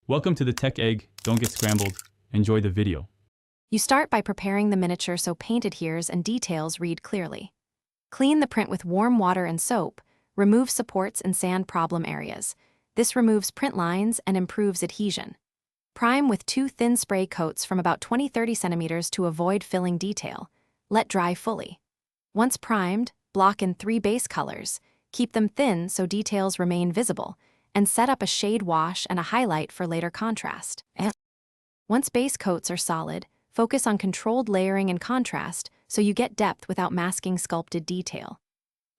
Welcome to the Tech Egg. Don't get scrambled. Enjoy the video. You start by preparing the miniature so paint adheres and details read clearly. Clean the print with warm water and soap. Remove supports and sand problem areas. This removes print lines and improves adhesion. Prime with 2 thin spray coats from about 20-30 centimeters to avoid filling detail. Let dry fully. Once primed, block in 3 base colors. Keep them thin so details remain visible, and set up a shade wash and a highlight for later contrast. Once base coats are solid, focus on controlled layering and contrast so you get depth without masking sculpted detail.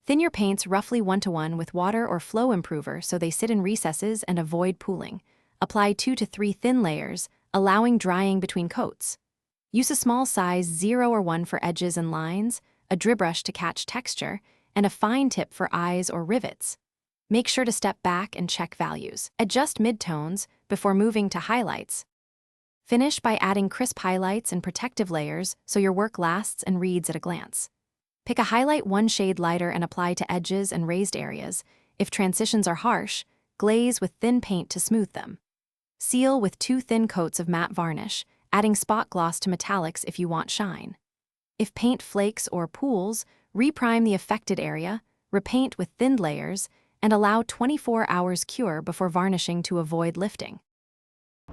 Thin your paints roughly 1:1 with water or flow improver so they sit in recesses and avoid pooling. Apply 2 to 3 thin layers, allowing drying between coats. Use a small size 0 or 1 for edges and lines, a drip brush to catch texture, and a fine tip for eyes or rivets. Make sure to step back and check values. Adjust midtones before moving to highlights. Finish by adding crisp highlights and protective layers so your work lasts and reads at a glance. Pick a highlight 1 shade lighter and apply to edges and raised areas. If transitions are harsh, glaze with thin paint to smooth them. Seal with 2 thin coats of matte varnish, adding spot gloss to metallics if you want shine. If paint flakes or pools, reprime the affected area, repaint with thinned layers, and allow 24 hours cure before varnishing to avoid lifting.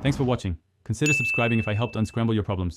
Thanks for watching. Consider subscribing if I helped unscramble your problems.